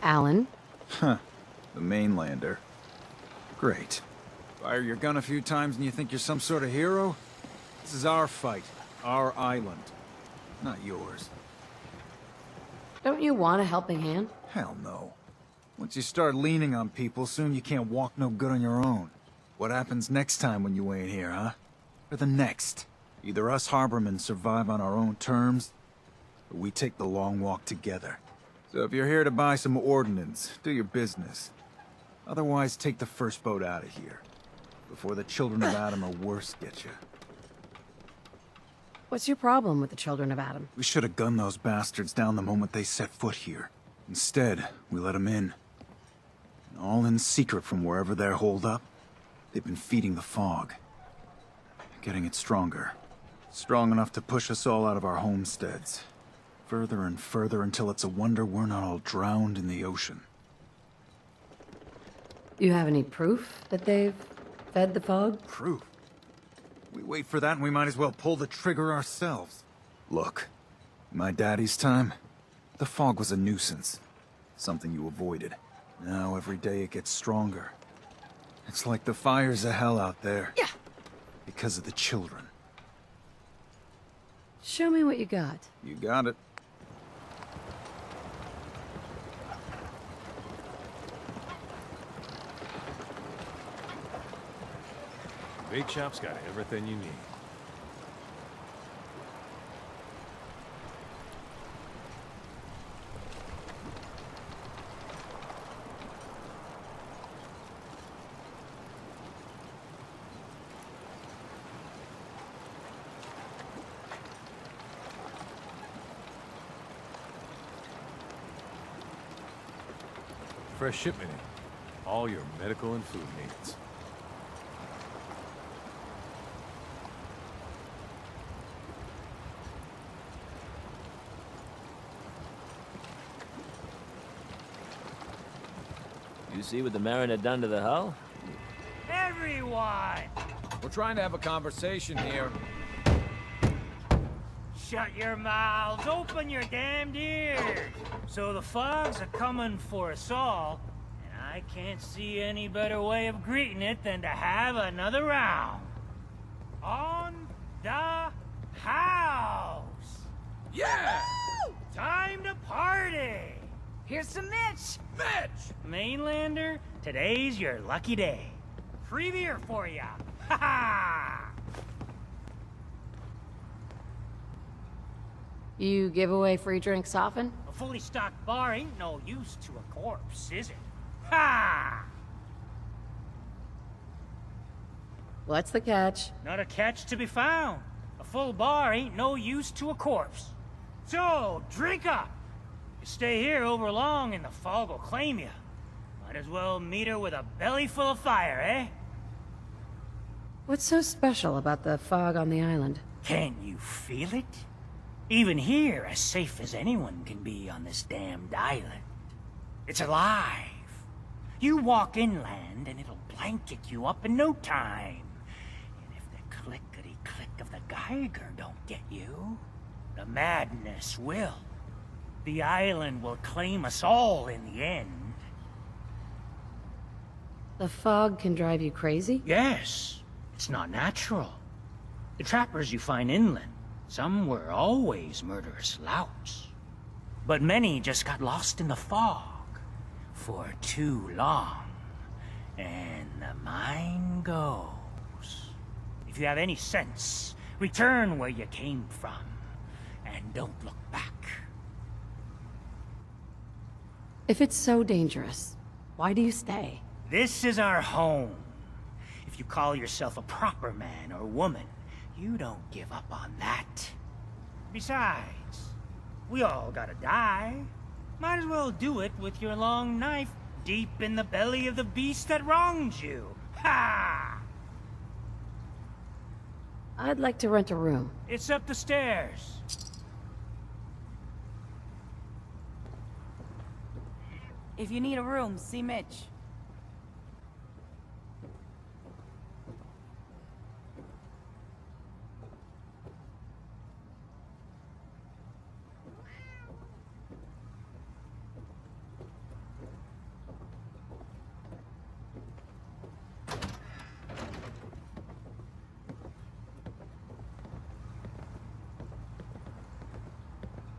Alan? Huh. The mainlander. Great. Fire your gun a few times and you think you're some sort of hero? This is our fight. Our island. Not yours. Don't you want a helping hand? Hell no. Once you start leaning on people, soon you can't walk no good on your own. What happens next time when you ain't here, huh? Or the next? Either us harbormen survive on our own terms, or we take the long walk together. So if you're here to buy some ordnance, do your business. Otherwise, take the first boat out of here, before the children of Adam or worse get you. What's your problem with the children of Adam? We should have gunned those bastards down the moment they set foot here. Instead, we let them in. And all in secret from wherever they're holed up. They've been feeding the fog. Getting it stronger. Strong enough to push us all out of our homesteads. Further and further until it's a wonder we're not all drowned in the ocean. You have any proof that they've fed the fog? Proof? We wait for that and we might as well pull the trigger ourselves. Look, in my daddy's time, the fog was a nuisance. Something you avoided. Now every day it gets stronger. It's like the fires of hell out there. Yeah. Because of the children. Show me what you got. You got it. Bake shop's got everything you need. Fresh shipment in. All your medical and food needs. You see what the Mariner done to the hull? Everyone! We're trying to have a conversation here. Shut your mouths, open your damned ears! So the fogs are coming for us all, and I can't see any better way of greeting it than to have another round. On the house! Yeah! Woo! Time to party! Here's some Mitch! Mitch! Mainlander, today's your lucky day. Free beer for ya! Ha ha! You give away free drinks often? A fully stocked bar ain't no use to a corpse, is it? Ha! What's the catch? Not a catch to be found. A full bar ain't no use to a corpse. So, drink up! You stay here over long and the fog will claim you. Might as well meet her with a belly full of fire, eh? What's so special about the fog on the island? Can't you feel it? Even here, as safe as anyone can be on this damned island. It's alive. You walk inland and it'll blanket you up in no time. And if the clickety-click of the Geiger don't get you, the madness will. The island will claim us all in the end. The fog can drive you crazy? Yes, it's not natural. The trappers you find inland, some were always murderous louts. But many just got lost in the fog for too long. And the mind goes. If you have any sense, return where you came from. And don't look back. If it's so dangerous, why do you stay? This is our home. If you call yourself a proper man or woman, you don't give up on that. Besides, we all gotta die. Might as well do it with your long knife deep in the belly of the beast that wronged you. Ha! I'd like to rent a room. It's up the stairs. If you need a room, see Mitch.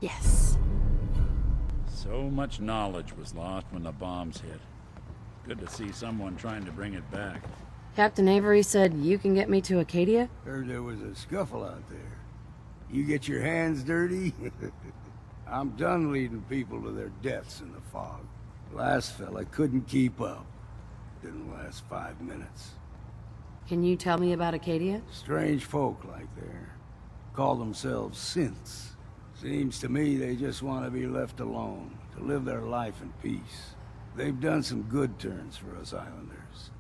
Yes. So much knowledge was lost when the bombs hit. Good to see someone trying to bring it back. Captain Avery said you can get me to Acadia? Heard there was a scuffle out there. You get your hands dirty? I'm done leading people to their deaths in the fog. Last fella couldn't keep up. Didn't last 5 minutes. Can you tell me about Acadia? Strange folk like there. Call themselves synths. Seems to me they just want to be left alone, to live their life in peace. They've done some good turns for us islanders.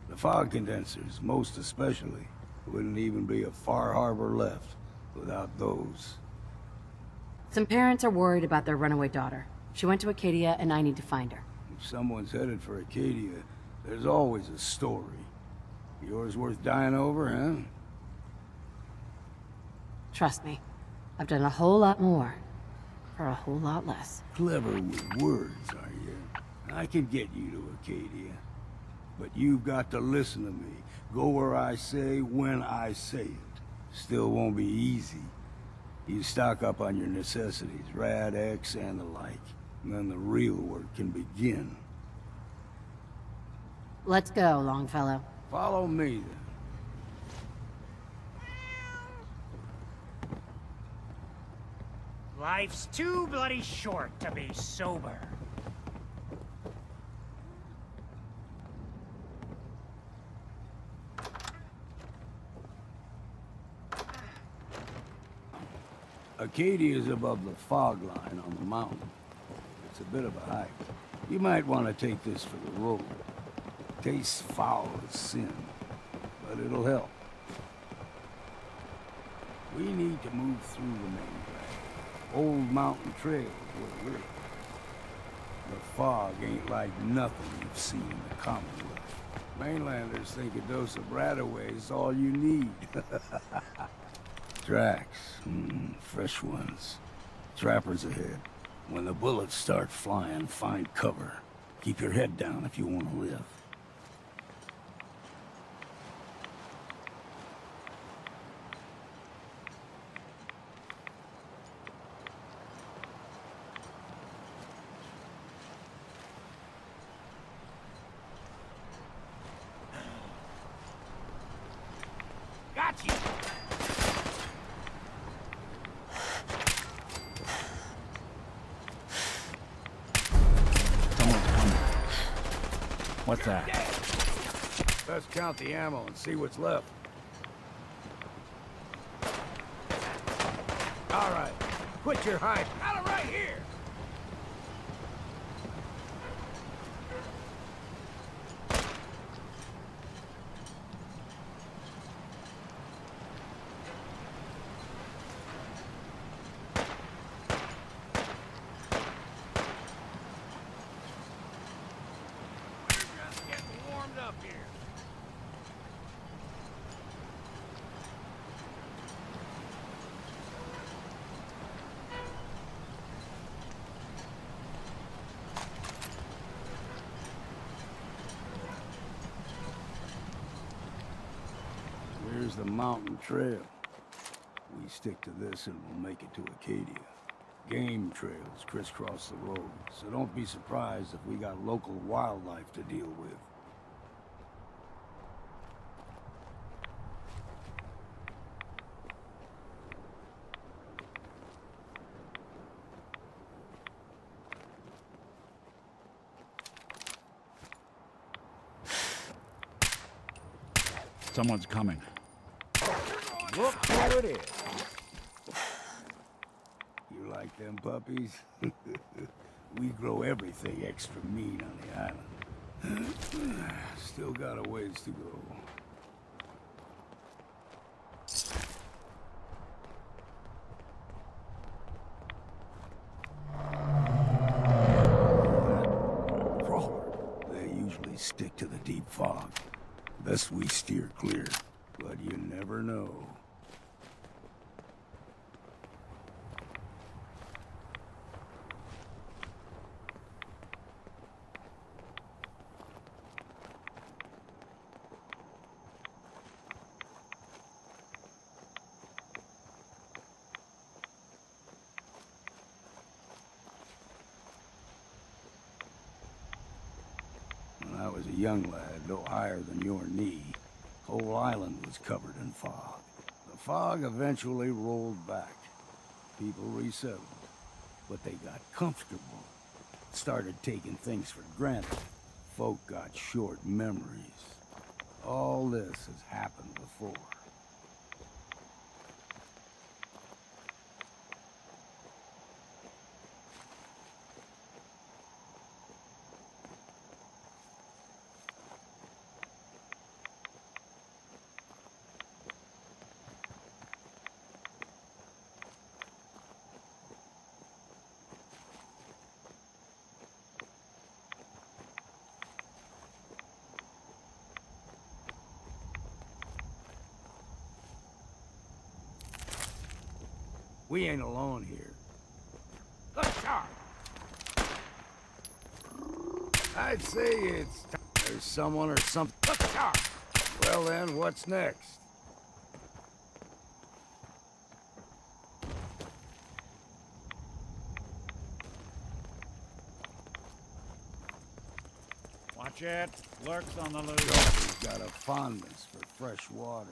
The fog condensers, most especially, wouldn't even be a Far Harbor left without those. Some parents are worried about their runaway daughter. She went to Acadia, and I need to find her. If someone's headed for Acadia, there's always a story. Yours worth dying over, huh? Trust me, I've done a whole lot more for a whole lot less. Clever with words, are you? I can get you to Acadia. But you've got to listen to me. Go where I say, when I say it. Still won't be easy. You stock up on your necessities, Rad X and the like. And then the real work can begin. Let's go, Longfellow. Follow me, then. Life's too bloody short to be sober. Acadia is above the fog line on the mountain. It's a bit of a hike. You might want to take this for the road. Tastes foul as sin, but it'll help. We need to move through the main drag. Old mountain trails where we're. The fog ain't like nothing you've seen in the Commonwealth. Mainlanders think a dose of Radaway is all you need. Tracks, fresh ones. Trappers ahead. When the bullets start flying, find cover. Keep your head down if you want to live. Got you! What's that? Let's count the ammo and see what's left. All right, quit your hype. Got it right here! Here's the mountain trail. We stick to this and we'll make it to Acadia. Game trails crisscross the road, so don't be surprised if we got local wildlife to deal with. Someone's coming. Look who it is. You like them puppies? We grow everything extra mean on the island. Still got a ways to go. Crawler. They usually stick to the deep fog. Best we steer clear, but you never know. young lad, no higher than your knee, whole island was covered in fog. The fog eventually rolled back. People resettled, but they got comfortable. Started taking things for granted. Folk got short memories. All this has happened before. We ain't alone here. Look sharp! I'd say it's time. There's someone or something. Look sharp! Well then, what's next? Watch it. Lurks on the loose. Gulper's got a fondness for fresh water.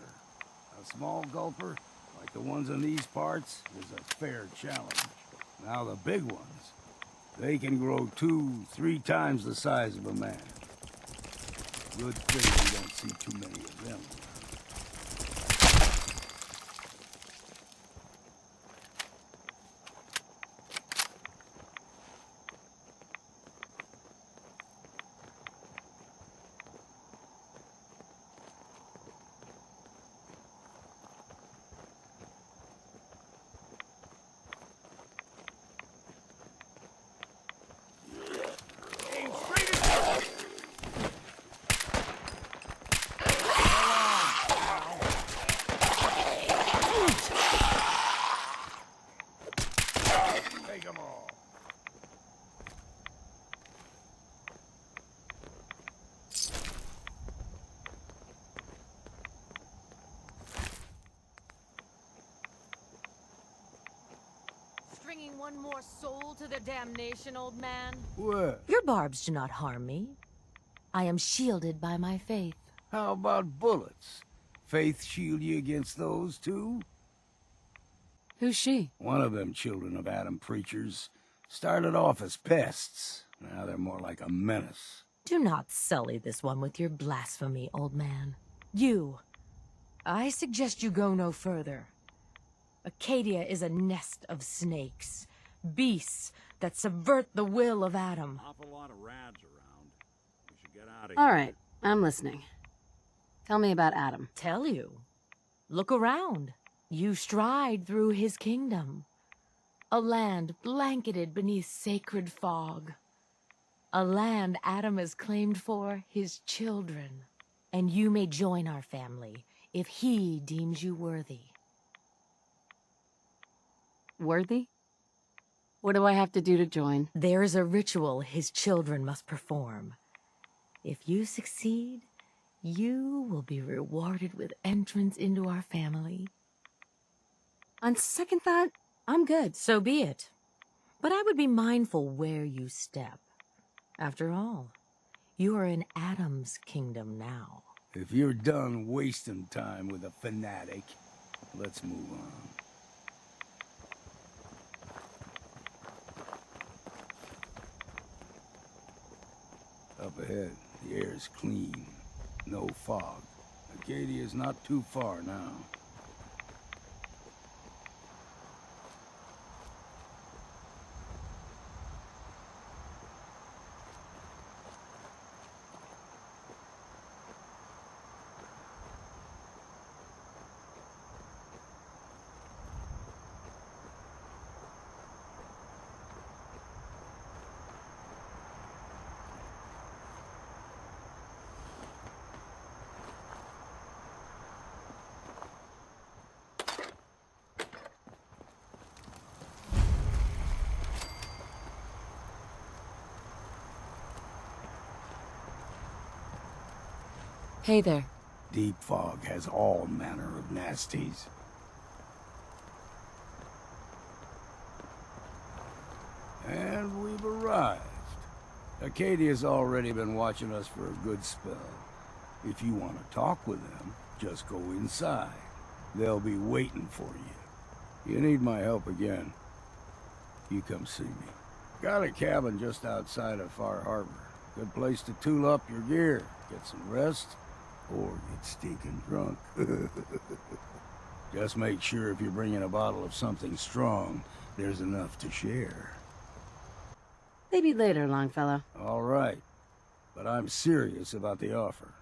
A small gulper, like the ones in these parts, is a fair challenge. Now the big ones, they can grow 2-3 times the size of a man. Good thing we don't see too many of them. Stringing one more soul to their damnation, old man? What? Your barbs do not harm me. I am shielded by my faith. How about bullets? Faith shield you against those too? Who's she? One of them children of Adam preachers started off as pests. Now they're more like a menace. Do not sully this one with your blasphemy, old man. I suggest you go no further. Acadia is a nest of snakes, beasts that subvert the will of Adam. Awful lot of rads around. We should get out of here. All right, I'm listening. Tell me about Adam. Tell you. Look around. You stride through his kingdom. A land blanketed beneath sacred fog. A land Adam has claimed for his children. And you may join our family if he deems you worthy. Worthy? What do I have to do to join? There is a ritual his children must perform. If you succeed, you will be rewarded with entrance into our family. On second thought, I'm good. So be it. But I would be mindful where you step. After all, you are in Adam's kingdom now. If you're done wasting time with a fanatic, let's move on. Up ahead, the air's clean. No fog. Acadia's not too far now. Hey there. Deep fog has all manner of nasties. And we've arrived. Acadia's already been watching us for a good spell. If you want to talk with them, just go inside. They'll be waiting for you. You need my help again, you come see me. Got a cabin just outside of Far Harbor. Good place to tool up your gear, get some rest, or get stinking drunk. Just make sure if you're bringing a bottle of something strong, there's enough to share. Maybe later, Longfellow. All right, but I'm serious about the offer.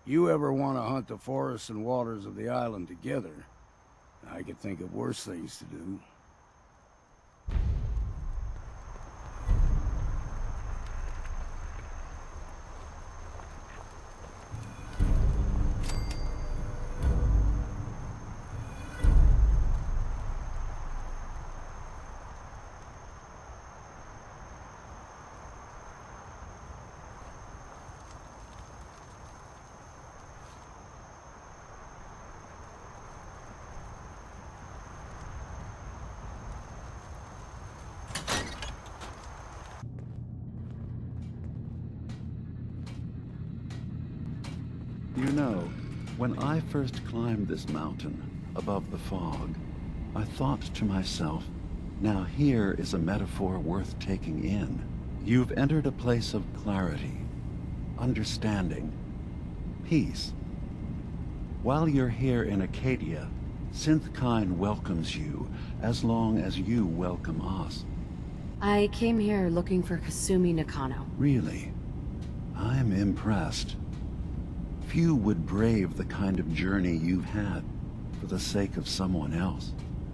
You ever want to hunt the forests and waters of the island together, I could think of worse things to do. You know, when I first climbed this mountain above the fog, I thought to myself, now here is a metaphor worth taking in. You've entered a place of clarity, understanding, peace. While you're here in Acadia, Synthkind welcomes you as long as you welcome us. I came here looking for Kasumi Nakano. Really? I'm impressed. Few would brave the kind of journey you've had for the sake of someone else.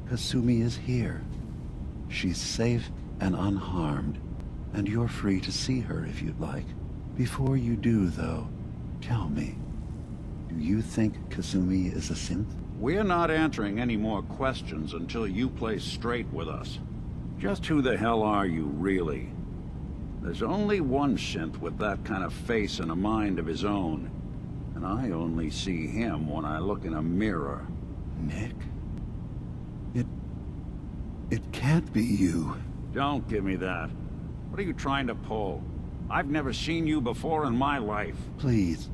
Kasumi is here. She's safe and unharmed, and you're free to see her if you'd like. Before you do, though, tell me, do you think Kasumi is a synth? We're not answering any more questions until you play straight with us. Just who the hell are you, really? There's only one synth with that kind of face and a mind of his own. And I only see him when I look in a mirror. Nick? It can't be you. Don't give me that. What are you trying to pull? I've never seen you before in my life. Please,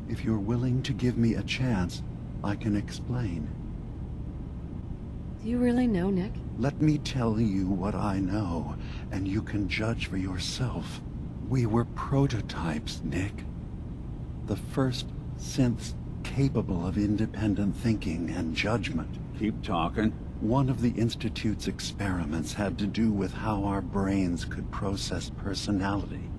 if you're willing to give me a chance, I can explain. Do you really know, Nick? Let me tell you what I know, and you can judge for yourself. We were prototypes, Nick. The first synths capable of independent thinking and judgment. Keep talking. One of the Institute's experiments had to do with how our brains could process personality.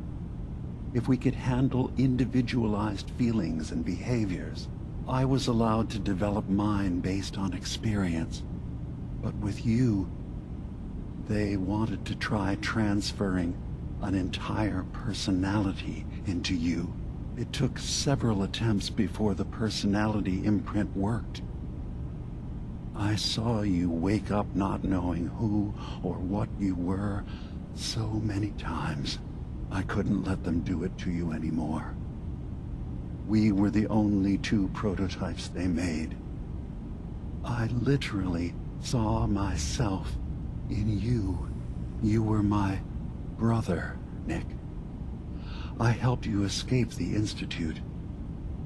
If we could handle individualized feelings and behaviors, I was allowed to develop mine based on experience. But with you, they wanted to try transferring an entire personality into you. It took several attempts before the personality imprint worked. I saw you wake up not knowing who or what you were so many times. I couldn't let them do it to you anymore. We were the only two prototypes they made. I literally saw myself in you. You were my brother, Nick. I helped you escape the Institute.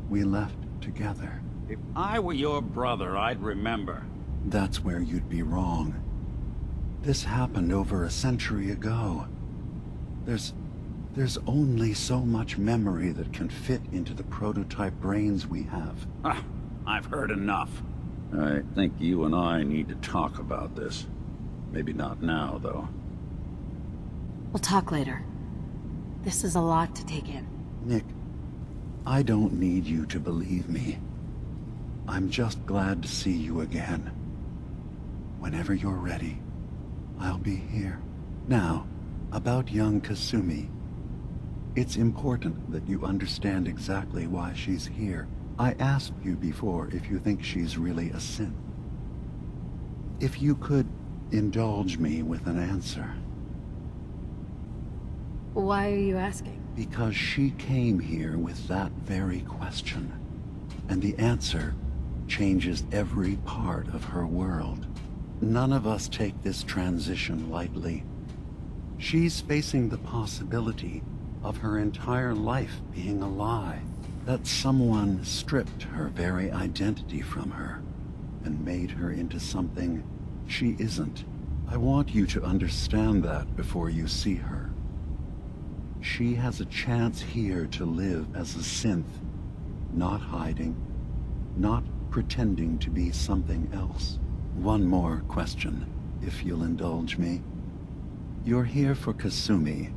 We left together. If I were your brother, I'd remember. That's where you'd be wrong. This happened over a century ago. There's only so much memory that can fit into the prototype brains we have. Ah, I've heard enough. I think you and I need to talk about this. Maybe not now, though. We'll talk later. This is a lot to take in. Nick, I don't need you to believe me. I'm just glad to see you again. Whenever you're ready, I'll be here. Now, about young Kasumi. It's important that you understand exactly why she's here. I asked you before if you think she's really a synth. If you could indulge me with an answer. Why are you asking? Because she came here with that very question. And the answer changes every part of her world. None of us take this transition lightly. She's facing the possibility of her entire life being a lie, that someone stripped her very identity from her and made her into something she isn't. I want you to understand that before you see her. She has a chance here to live as a synth, not hiding, not pretending to be something else. One more question, if you'll indulge me. You're here for Kasumi,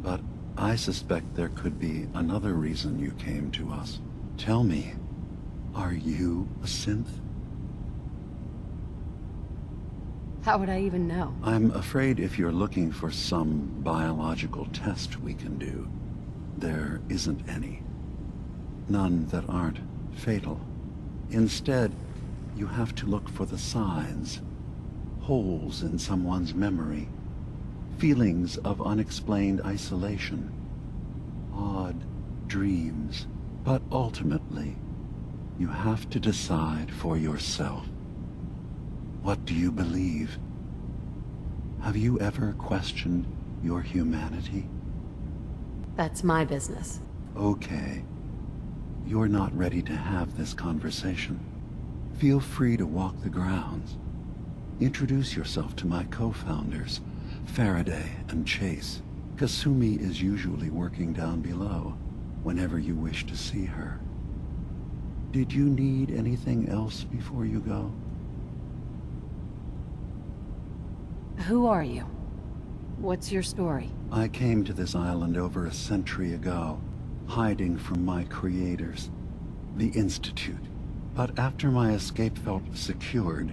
but I suspect there could be another reason you came to us. Tell me, are you a synth? How would I even know? I'm afraid if you're looking for some biological test we can do, there isn't any. None that aren't fatal. Instead, you have to look for the signs, holes in someone's memory, feelings of unexplained isolation, odd dreams. But ultimately, you have to decide for yourself. What do you believe? Have you ever questioned your humanity? That's my business. Okay. You're not ready to have this conversation. Feel free to walk the grounds. Introduce yourself to my co-founders, Faraday and Chase. Kasumi is usually working down below, whenever you wish to see her. Did you need anything else before you go? Who are you? What's your story? I came to this island over a century ago, hiding from my creators, the Institute. But after my escape felt secured,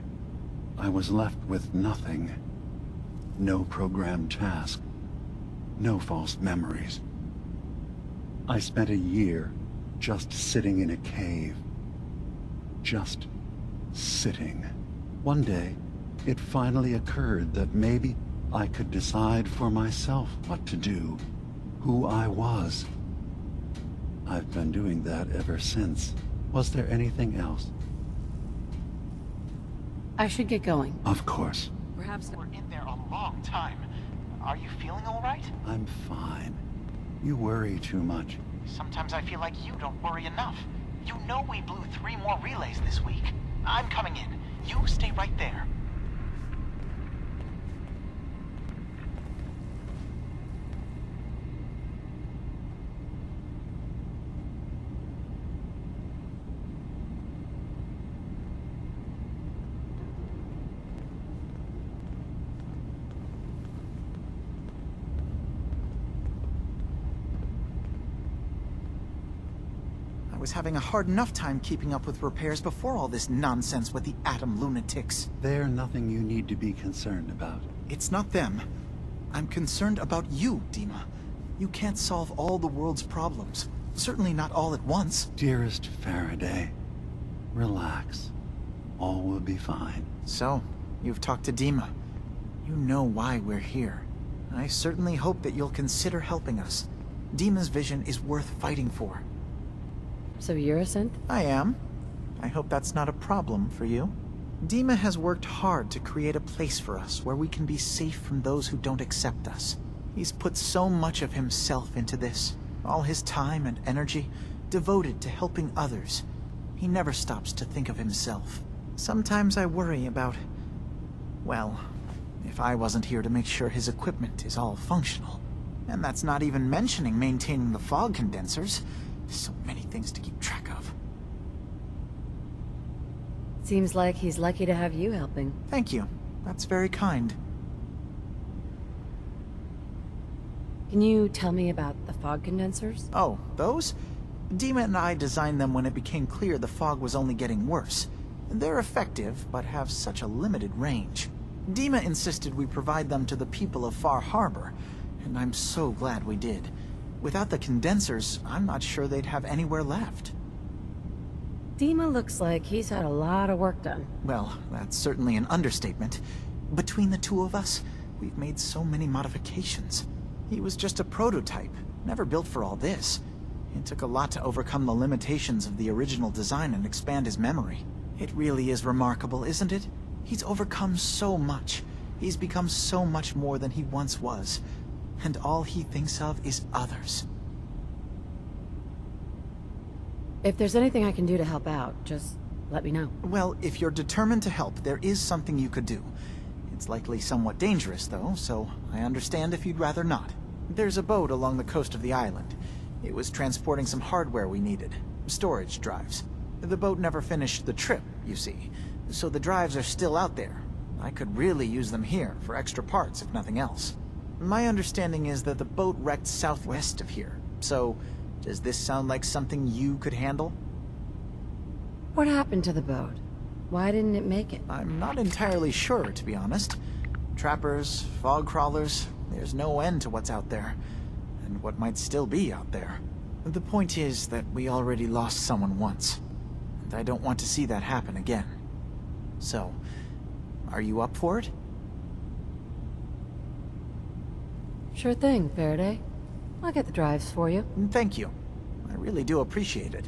I was left with nothing. No programmed task. No false memories. I spent a year just sitting in a cave. Just sitting. One day, it finally occurred that maybe I could decide for myself what to do, who I was. I've been doing that ever since. Was there anything else? I should get going. Of course. Perhaps We're in there a long time. Are you feeling all right? I'm fine. You worry too much. Sometimes I feel like you don't worry enough. You know we blew 3 more relays this week. I'm coming in. You stay right there. I was having a hard enough time keeping up with repairs before all this nonsense with the atom lunatics. They're nothing you need to be concerned about. It's not them. I'm concerned about you, Dima. You can't solve all the world's problems. Certainly not all at once. Dearest Faraday, relax. All will be fine. So, you've talked to Dima. You know why we're here. I certainly hope that you'll consider helping us. Dima's vision is worth fighting for. So you're a synth? I am. I hope that's not a problem for you. Dima has worked hard to create a place for us where we can be safe from those who don't accept us. He's put so much of himself into this, all his time and energy devoted to helping others. He never stops to think of himself. Sometimes I worry about, well, if I wasn't here to make sure his equipment is all functional. And that's not even mentioning maintaining the fog condensers. So many things to keep track of. Seems like he's lucky to have you helping. Thank you. That's very kind. Can you tell me about the fog condensers? Oh, those? Dima and I designed them when it became clear the fog was only getting worse. They're effective, but have such a limited range. Dima insisted we provide them to the people of Far Harbor, and I'm so glad we did. Without the condensers, I'm not sure they'd have anywhere left. Dima looks like he's had a lot of work done. Well, that's certainly an understatement. Between the two of us, we've made so many modifications. He was just a prototype, never built for all this. It took a lot to overcome the limitations of the original design and expand his memory. It really is remarkable, isn't it? He's overcome so much. He's become so much more than he once was. and all he thinks of is others. If there's anything I can do to help out, just let me know. Well, if you're determined to help, there is something you could do. It's likely somewhat dangerous, though, so I understand if you'd rather not. There's a boat along the coast of the island. It was transporting some hardware we needed. Storage drives. The boat never finished the trip, you see, so the drives are still out there. I could really use them here for extra parts, if nothing else. My understanding is that the boat wrecked southwest of here, so does this sound like something you could handle? What happened to the boat? Why didn't it make it? I'm not entirely sure, to be honest. Trappers, fog crawlers, there's no end to what's out there, and what might still be out there. The point is that we already lost someone once, and I don't want to see that happen again. So, are you up for it? Sure thing, Faraday. I'll get the drives for you. Thank you. I really do appreciate it.